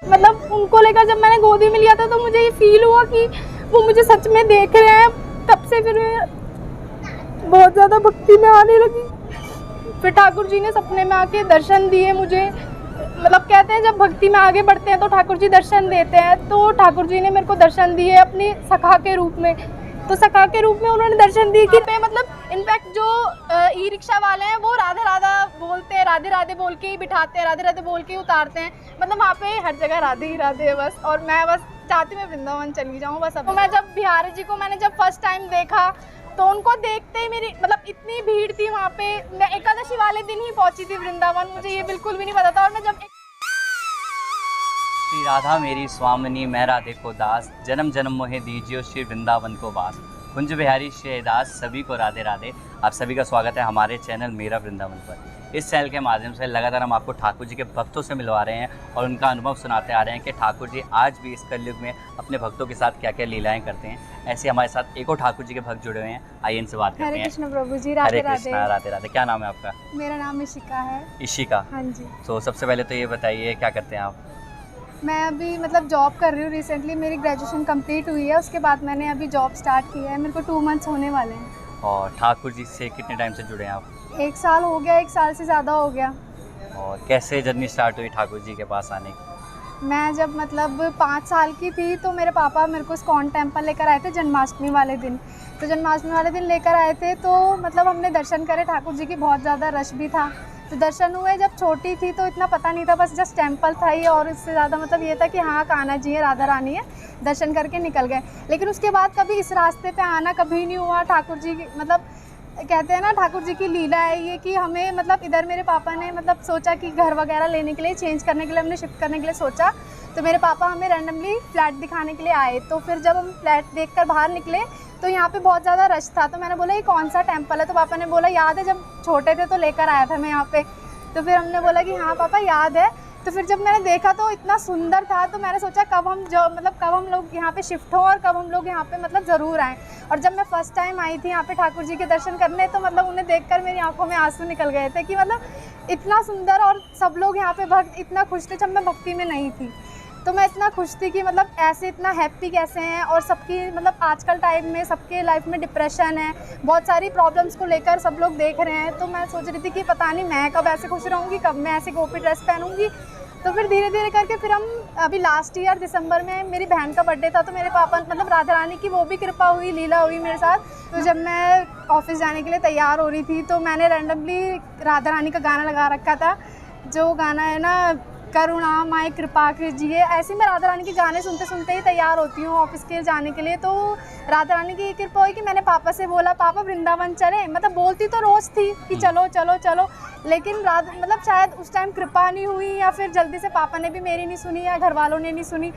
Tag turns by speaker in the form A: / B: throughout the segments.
A: मतलब उनको लेकर जब मैंने गोदी में लिया था तो मुझे ये फील हुआ कि वो मुझे सच में देख रहे हैं। तब से फिर मैं बहुत ज़्यादा भक्ति में आने लगी। फिर ठाकुर जी ने सपने में आके दर्शन दिए मुझे। मतलब कहते हैं जब भक्ति में आगे बढ़ते हैं तो ठाकुर जी दर्शन देते हैं, तो ठाकुर जी ने मेरे को दर्शन दिए अपनी सखा के रूप में। तो सखा के रूप में उन्होंने दर्शन दिए कि मतलब इनफैक्ट जो ई रिक्शा वाले हैं वो राधे राधा बोलते हैं, राधे राधे बोल के ही बिठाते हैं, राधे राधे बोल के ही उतारते हैं। मतलब वहाँ पे हर जगह राधे ही राधे है बस। और मैं बस चाहती मैं वृंदावन चली जाऊँ बस। अब तो मैं जब बिहारी जी को मैंने जब फर्स्ट टाइम देखा तो उनको देखते ही मेरी मतलब इतनी भीड़ थी वहाँ पे। मैं एकादशी वाले दिन ही पहुँची थी वृंदावन, मुझे ये बिल्कुल भी नहीं पता था। और मैं जब
B: श्री राधा मेरी स्वामिनी मैं राधे को दास, जन्म जन्म मोहे दीजियो श्री वृंदावन को वास। कुंज बिहारी श्री दास, सभी को राधे राधे। आप सभी का स्वागत है हमारे चैनल मेरा वृंदावन पर। इस चैनल के माध्यम से लगातार हम आपको ठाकुर जी के भक्तों से मिलवा रहे हैं और उनका अनुभव सुनाते आ रहे हैं कि ठाकुर जी आज भी इस कलयुग में अपने भक्तों के साथ क्या क्या लीलाएं करते हैं। ऐसे हमारे साथ एक और ठाकुर जी के भक्त जुड़े हुए हैं, आइए इनसे बात करते हैं।
A: हरे कृष्ण प्रभु जी, राधे
B: हरे
A: राधे।
B: कृष्णा, राधे राधे। क्या नाम है आपका?
A: मेरा नाम इशिका है।
B: इशिका।
A: हाँ जी।
B: तो सबसे पहले तो ये बताइए क्या करते हैं आप?
A: मैं अभी मतलब जॉब कर रही हूँ। रिसेंटली मेरी ग्रेजुएशन कंप्लीट हुई है, उसके बाद मैंने अभी जॉब स्टार्ट की है। मेरे को 2 मंथ्स होने वाले हैं।
B: और ठाकुर जी से कितने टाइम से जुड़े हैं आप?
A: 1 साल हो गया, 1 साल से ज़्यादा हो गया।
B: और कैसे जर्नी स्टार्ट हुई ठाकुर जी के पास आने की?
A: मैं जब मतलब 5 साल की थी तो मेरे पापा मेरे को इस्कॉन टेम्पल लेकर आए थे जन्माष्टमी वाले दिन। तो जन्माष्टमी वाले दिन लेकर आए थे तो मतलब हमने दर्शन करे ठाकुर जी की। बहुत ज़्यादा रश भी था तो दर्शन हुए। जब छोटी थी तो इतना पता नहीं था, बस जस्ट टेम्पल था ही और इससे ज़्यादा मतलब ये था कि हाँ कान्हा जी है, राधा रानी है, दर्शन करके निकल गए। लेकिन उसके बाद कभी इस रास्ते पे आना कभी नहीं हुआ। ठाकुर जी मतलब कहते हैं ना ठाकुर जी की लीला है ये कि हमें मतलब इधर मेरे पापा ने मतलब सोचा कि घर वगैरह लेने के लिए, चेंज करने के लिए, हमने शिफ्ट करने के लिए सोचा। तो मेरे पापा हमें रैंडमली फ्लैट दिखाने के लिए आए। तो फिर जब हम फ्लैट देखकर बाहर निकले तो यहाँ पे बहुत ज़्यादा रश था। तो मैंने बोला ये कौन सा टेम्पल है? तो पापा ने बोला याद है जब छोटे थे तो लेकर आया था मैं यहाँ पे। तो फिर हमने बोला कि हाँ पापा याद है। तो फिर जब मैंने देखा तो इतना सुंदर था तो मैंने सोचा कब हम लोग यहाँ पे शिफ्ट हों और कब हम लोग यहाँ पे मतलब ज़रूर आएँ। और जब मैं फ़र्स्ट टाइम आई थी यहाँ पे ठाकुर जी के दर्शन करने तो मतलब उन्हें देखकर मेरी आंखों में आंसू निकल गए थे कि मतलब इतना सुंदर और सब लोग यहाँ पे भक्त इतना खुश थे। जब मैं भक्ति में नहीं थी तो मैं इतना खुश थी कि मतलब ऐसे इतना हैप्पी कैसे हैं। और सबकी मतलब आजकल टाइम में सबके लाइफ में डिप्रेशन है, बहुत सारी प्रॉब्लम्स को लेकर सब लोग देख रहे हैं। तो मैं सोच रही थी कि पता नहीं मैं कब ऐसे खुश रहूँगी, कब मैं ऐसे गोपी ड्रेस पहनूँगी। तो फिर धीरे धीरे करके फिर हम अभी लास्ट ईयर दिसंबर में मेरी बहन का बर्थडे था तो मेरे पापा मतलब राधा रानी की वो भी कृपा हुई, लीला हुई मेरे साथ। तो जब मैं ऑफिस जाने के लिए तैयार हो रही थी तो मैंने रैंडमली राधा रानी का गाना लगा रखा था, जो गाना है ना करुणा माय कृपा कीजिए। ऐसे मैं राधा रानी के गाने सुनते सुनते ही तैयार होती हूँ ऑफिस के जाने के लिए। तो राधा रानी की कृपा हुई कि मैंने पापा से बोला पापा वृंदावन चले। मतलब बोलती तो रोज़ थी कि चलो चलो चलो, लेकिन मतलब शायद उस टाइम कृपा नहीं हुई या फिर जल्दी से पापा ने भी मेरी नहीं सुनी या घर वालों ने नहीं सुनी।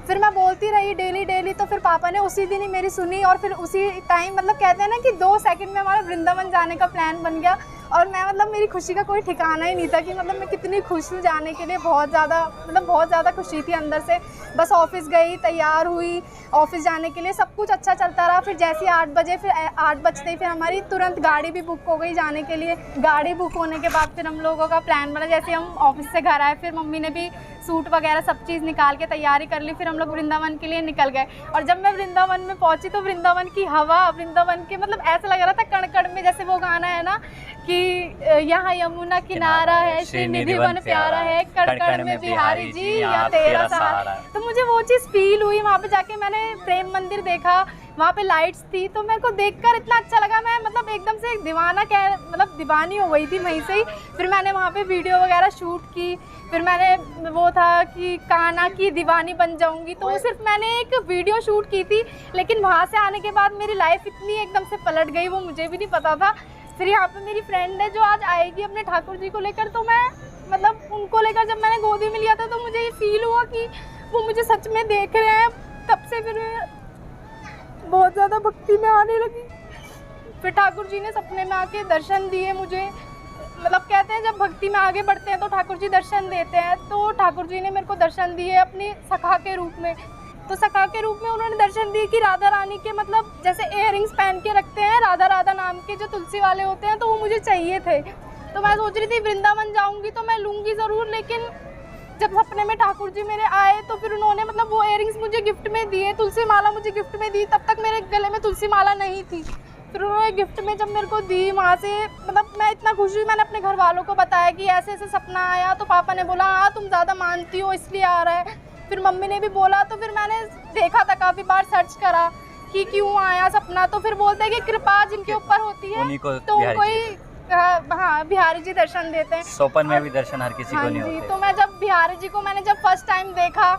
A: फिर मैं बोलती रही डेली। तो फिर पापा ने उसी दिन ही मेरी सुनी और फिर उसी टाइम मतलब कहते हैं ना कि 2 सेकंड में हमारा वृंदावन जाने का प्लान बन गया। और मैं मतलब मेरी खुशी का कोई ठिकाना ही नहीं था कि मतलब मैं कितनी खुश हूँ जाने के लिए। बहुत ज़्यादा खुशी थी अंदर से। बस ऑफिस गई, तैयार हुई, ऑफिस जाने के लिए सब कुछ अच्छा चलता रहा। फिर जैसे 8 बजे फिर 8 बजते ही फिर हमारी तुरंत गाड़ी भी बुक हो गई जाने के लिए। गाड़ी बुक होने के बाद फिर हम लोगों का प्लान बना। जैसे हम ऑफिस से घर आए फिर मम्मी ने भी सूट वगैरह सब चीज़ निकाल के तैयारी कर ली। फिर हम लोग वृंदावन के लिए निकल गए। और जब मैं वृंदावन में पहुंची तो वृंदावन की हवा, वृंदावन के मतलब ऐसा लग रहा था कण कण में, जैसे वो गाना है ना कि यहाँ यमुना किनारा है, श्री निधि वन प्यारा है, कण कण में बिहारी जी यहाँ तेरा सहारा है। तो मुझे वो चीज़ फील हुई। वहाँ पे जाके मैंने प्रेम मंदिर देखा, वहाँ पे लाइट्स थी तो मेरे को देखकर इतना अच्छा लगा। मैं मतलब एकदम से दीवानी हो गई थी वहीं से ही। फिर मैंने वहाँ पे वीडियो वगैरह शूट की। फिर मैंने वो था कि कान्हा की दीवानी बन जाऊँगी, तो वो सिर्फ मैंने एक वीडियो शूट की थी। लेकिन वहाँ से आने के बाद मेरी लाइफ इतनी एकदम से पलट गई, वो मुझे भी नहीं पता था। फिर यहाँ पे मेरी फ्रेंड है जो आज आएगी अपने ठाकुर जी को लेकर, तो मैं मतलब उनको लेकर जब मैंने गोदी में लिया था तो मुझे ये फील हुआ कि वो मुझे सच में देख रहे हैं। तब से फिर मैं बहुत ज़्यादा भक्ति में आने लगी। फिर ठाकुर जी ने सपने में आके दर्शन दिए मुझे। मतलब कहते हैं जब भक्ति में आगे बढ़ते हैं तो ठाकुर जी दर्शन देते हैं। तो ठाकुर जी ने मेरे को दर्शन दिए अपनी सखा के रूप में। तो सखा के रूप में उन्होंने दर्शन दिए कि राधा रानी के मतलब जैसे इयररिंग्स पहन के रखते हैं राधा राधा नाम के जो तुलसी वाले होते हैं, तो वो मुझे चाहिए थे। तो मैं सोच रही थी वृंदावन जाऊंगी तो मैं लूँगी ज़रूर, लेकिन जब सपने में ठाकुर जी मेरे आए तो फिर उन्होंने मतलब वो इयररिंग्स मुझे गिफ्ट में दिए, तुलसी माला मुझे गिफ्ट में दी। तब तक मेरे गले में तुलसी माला नहीं थी, फिर उन्होंने गिफ्ट में जब मेरे को दी, वहाँ से मतलब मैं इतना खुश हुई। मैंने अपने घर वालों को बताया कि ऐसे ऐसे सपना आया, तो पापा ने बोला हाँ तुम ज़्यादा मानती हो इसलिए आ रहा है। फिर मम्मी ने भी बोला, तो फिर मैंने देखा था, काफ़ी बार सर्च करा कि क्यों आया सपना, तो फिर बोलते हैं कि कृपा जिनके ऊपर होती है
B: उन्हीं को
A: तो उनको ही हाँ बिहारी जी दर्शन देते हैं।
B: सोपन में भी दर्शन हर किसी
A: हाँ
B: को नहीं
A: जी,
B: होते।
A: तो मैं जब बिहारी जी को मैंने जब फर्स्ट टाइम देखा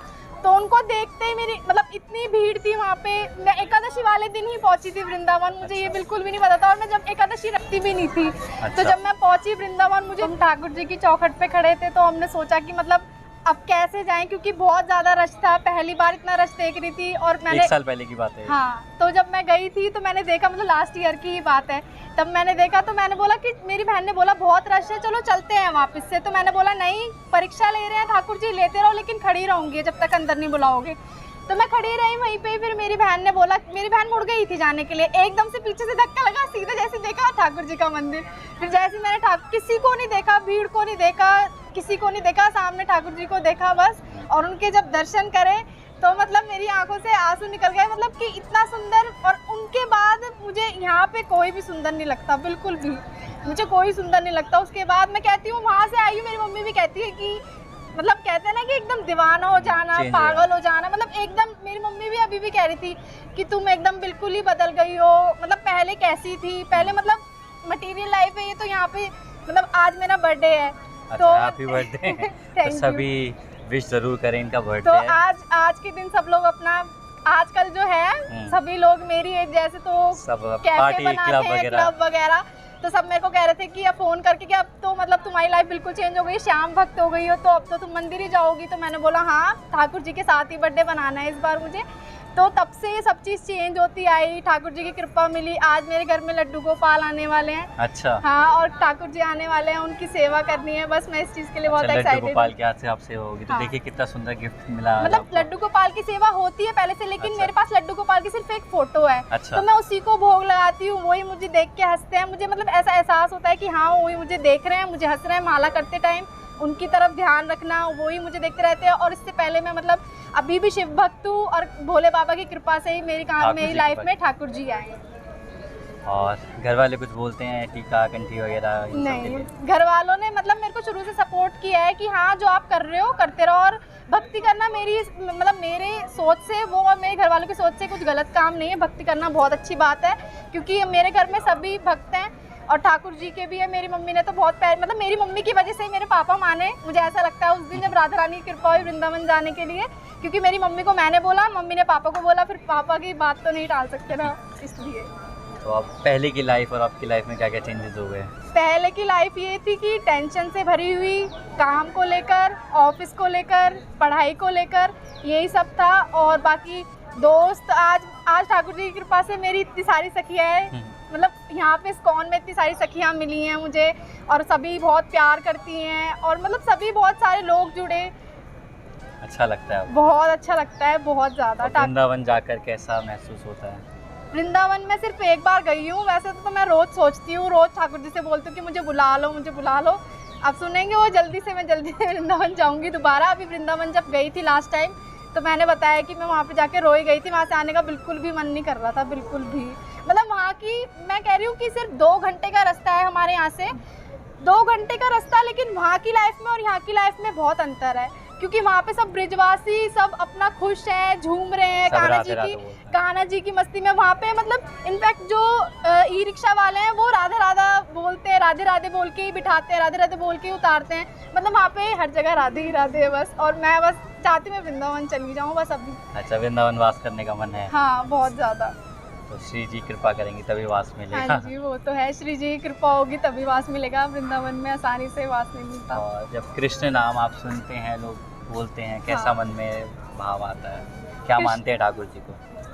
A: तो उनको देखते ही मेरी मतलब इतनी भीड़ थी वहाँ पे। मैं एकादशी वाले दिन ही पहुँची थी वृंदावन, मुझे ये बिल्कुल भी नहीं पता था, और मैं जब एकादशी रखती भी नहीं थी। तो जब मैं पहुँची वृंदावन, मुझे हम ठाकुर जी की चौखट पे खड़े थे, तो हमने सोचा कि मतलब अब कैसे जाएं, क्योंकि बहुत ज़्यादा रश था, पहली बार इतना रश देख रही थी। और मैंने
B: 1 साल पहले की बात है।
A: हाँ, तो जब मैं गई थी तो मैंने देखा, मतलब लास्ट ईयर की ही बात है, तब मैंने देखा तो मैंने बोला कि मेरी बहन ने बोला बहुत रश है, चलो चलते हैं वापस से। तो मैंने बोला नहीं, परीक्षा ले रहे हैं ठाकुर जी, लेते रहो लेकिन खड़ी रहूंगी जब तक अंदर नहीं बुलाओगे। तो मैं खड़ी रही वहीं पे। फिर मेरी बहन ने बोला, मेरी बहन मुड़ गई थी जाने के लिए, एकदम से पीछे से धक्का लगा, सीधा जैसे देखा ठाकुर जी का मंदिर। फिर जैसे मैंने किसी को नहीं देखा, भीड़ को नहीं देखा, किसी को नहीं देखा, सामने ठाकुर जी को देखा बस। और उनके जब दर्शन करे तो मतलब मेरी आंखों से आंसू निकल गए, मतलब कि इतना सुंदर। और उनके बाद मुझे यहाँ पे कोई भी सुंदर नहीं लगता, बिल्कुल भी मुझे कोई सुंदर नहीं लगता। उसके बाद मैं कहती हूँ वहाँ से आई हूँ, मेरी मम्मी भी कहती है कि मतलब कहते हैं ना कि एकदम दीवाना हो जाना, पागल हो जाना, मतलब एकदम। मेरी मम्मी भी अभी भी कह रही थी कि तुम एकदम बिल्कुल ही बदल गई हो, मतलब पहले कैसी थी, पहले मतलब मटेरियल लाइफ है ये, तो यहाँ पे मतलब आज मेरा बर्थडे है तो
B: हैप्पी बर्थडे। तो सभी विश जरूर करें इनका बर्थडे
A: तो
B: है।
A: आज के दिन सब लोग अपना आजकल जो है सभी लोग मेरी एज जैसे तो
B: सब
A: कैफे
B: पार्टी
A: बनाते हैं, क्लब वगैरह, तो सब मेरे को कह रहे थे कि अब फोन करके कि अब तो मतलब तुम्हारी लाइफ बिल्कुल चेंज हो गई, श्याम भक्त हो गई हो, तो अब तो तुम मंदिर ही जाओगी। तो मैंने बोला हाँ, ठाकुर जी के साथ ही बर्थडे बनाना है इस बार मुझे। तो तब से ये सब चीज़ चेंज होती आई, ठाकुर जी की कृपा मिली। आज मेरे घर में लड्डू गोपाल आने वाले हैं।
B: अच्छा
A: हाँ, और ठाकुर जी आने वाले हैं, उनकी सेवा करनी है, बस मैं इस चीज़ के लिए बहुत
B: लड्डू
A: एक्साइटेड
B: गोपाल के हाथ से आपसे होगी तो
A: हाँ।
B: देखिए कितना सुंदर गिफ्ट मिला।
A: मतलब लड्डू गोपाल की सेवा होती है पहले से, लेकिन
B: अच्छा।
A: मेरे पास लड्डू गोपाल की सिर्फ एक फोटो है।
B: अच्छा।
A: तो मैं उसी को भोग लगाती हूँ, वही मुझे देख के हंसते हैं, मुझे मतलब ऐसा एहसास होता है कि हाँ वही मुझे देख रहे हैं, मुझे हंस रहे हैं। माला करते टाइम उनकी तरफ ध्यान रखना, वही मुझे देखते रहते हैं। और इससे पहले मैं मतलब अभी भी शिव भक्त हूँ, और भोले बाबा की कृपा से ही मेरी लाइफ में ठाकुर जी आए।
B: और घर वाले कुछ बोलते हैं, टीका कंठी वगैरह?
A: नहीं, घर वालों ने मतलब मेरे को शुरू से सपोर्ट किया है कि हाँ जो आप कर रहे हो करते रहो, और भक्ति करना मेरी मतलब मेरे सोच से वो और मेरे घर वालों की सोच से कुछ गलत काम नहीं है। भक्ति करना बहुत अच्छी बात है, क्योंकि मेरे घर में सभी भक्त हैं और ठाकुर जी के भी है। मेरी मम्मी ने तो बहुत प्यार, मतलब मेरी मम्मी की वजह से ही मेरे पापा माने, मुझे ऐसा लगता है उस दिन जब राधा रानी की कृपा हुई वृंदावन जाने के लिए, क्योंकि मेरी मम्मी को मैंने बोला, मम्मी ने पापा को बोला, फिर पापा की बात तो नहीं टाल सकते ना, इसलिए।
B: तो अब पहले की लाइफ और आपकी लाइफ में क्या क्या चेंजेस हो गए?
A: पहले की लाइफ ये थी कि टेंशन से भरी हुई, काम को लेकर, ऑफिस को लेकर, पढ़ाई को लेकर, यही सब था। और बाकी दोस्त, आज ठाकुर जी की कृपा से मेरी इतनी सारी सखियाँ हैं, मतलब यहाँ पे इस्कॉन में इतनी सारी सखियाँ मिली हैं मुझे, और सभी बहुत प्यार करती हैं, और मतलब सभी बहुत सारे लोग जुड़े,
B: अच्छा लगता है?
A: बहुत अच्छा लगता है, बहुत ज़्यादा।
B: वृंदावन जाकर कैसा महसूस होता है?
A: वृंदावन में सिर्फ एक बार गई हूँ, वैसे तो मैं रोज़ सोचती हूँ, रोज़ ठाकुर जी से बोलती हूँ कि मुझे बुला लो, मुझे बुला लो। अब सुनेंगे वो जल्दी से, मैं जल्दी से वृंदावन जाऊँगी दोबारा। अभी वृंदावन जब गई थी लास्ट टाइम तो मैंने बताया कि मैं वहाँ पे जाके रोई गई थी, वहाँ से आने का बिल्कुल भी मन नहीं कर रहा था, बिल्कुल भी। मतलब वहाँ की, मैं कह रही हूँ कि सिर्फ 2 घंटे का रास्ता है हमारे यहाँ से, 2 घंटे का रास्ता, लेकिन वहाँ की लाइफ में और यहाँ की लाइफ में बहुत अंतर है, क्योंकि वहाँ पे सब ब्रिजवासी सब अपना खुश है, झूम रहे हैं कान्हा जी की मस्ती में। वहाँ पे मतलब इनफैक्ट जो ई रिक्शा वाले हैं वो राधे राधा बोलते हैं, राधे राधे बोल के ही बिठाते हैं, राधे राधे बोल के ही उतारते हैं। मतलब वहाँ पे हर जगह राधे ही राधे है बस। और मैं बस चाहती हूँ मैं वृंदावन चली जाऊँ बस अभी।
B: अच्छा, वृंदावन वास करने का मन है?
A: हाँ, बहुत ज़्यादा।
B: तो श्री जी कृपा करेंगी तभी वास मिलेगा।
A: हाँ जी, वो तो है, श्री जी की कृपा होगी तभी वास मिलेगा, वृंदावन में आसानी से वास नहीं मिलता।
B: और जब कृष्ण नाम आप सुनते हैं, लोग बोलते हैं, कैसा मन में भाव आता है? क्या मानते हैं ठाकुर जी को?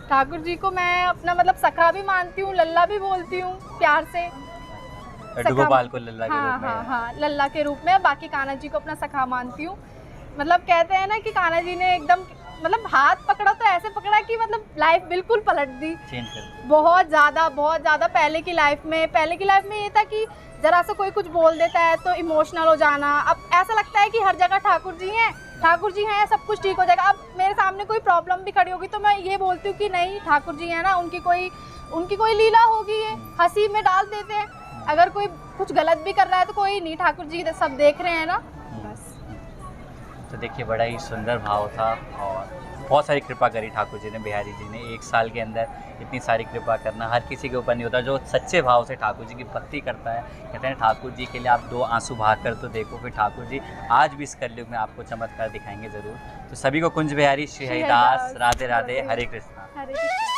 A: ठाकुर जी को मैं अपना मतलब सखा भी मानती हूँ, लल्ला भी बोलती हूँ प्यार से।
B: लड्डू गोपाल को लल्ला के रूप में?
A: हाँ, लल्ला के रूप में। बाकी कान्हा जी को अपना सखा मानती हूँ। मतलब कहते हैं ना कि कान्हा जी ने एकदम मतलब हाथ पकड़ा तो ऐसे पकड़ा कि मतलब लाइफ बिल्कुल पलट दी,
B: चेंज कर दी।
A: बहुत ज़्यादा। पहले की लाइफ में ये था कि जरा सा कोई कुछ बोल देता है तो इमोशनल हो जाना। अब ऐसा लगता है कि हर जगह ठाकुर जी हैं, ठाकुर जी हैं, सब कुछ ठीक हो जाएगा। अब मेरे सामने कोई प्रॉब्लम भी खड़ी होगी तो मैं ये बोलती हूँ कि नहीं, ठाकुर जी हैं ना, उनकी कोई लीला होगी, ये हंसी में डाल देते हैं। अगर कोई कुछ गलत भी कर रहा है तो कोई नहीं, ठाकुर जी सब देख रहे हैं ना, बस।
B: तो देखिए बड़ा ही सुंदर भाव था और बहुत सारी कृपा करी ठाकुर जी ने, बिहारी जी ने। 1 साल के अंदर इतनी सारी कृपा करना हर किसी के ऊपर नहीं होता। जो सच्चे भाव से ठाकुर जी की भक्ति करता है, कहते हैं ठाकुर जी के लिए आप 2 आंसू बहा कर तो देखो, फिर ठाकुर जी आज भी इस कलयुग में आपको चमत्कार दिखाएंगे ज़रूर। तो सभी को कुंज बिहारी श्री हरिदास राधे राधे, हरे कृष्णा।
A: हरे कृष्ण।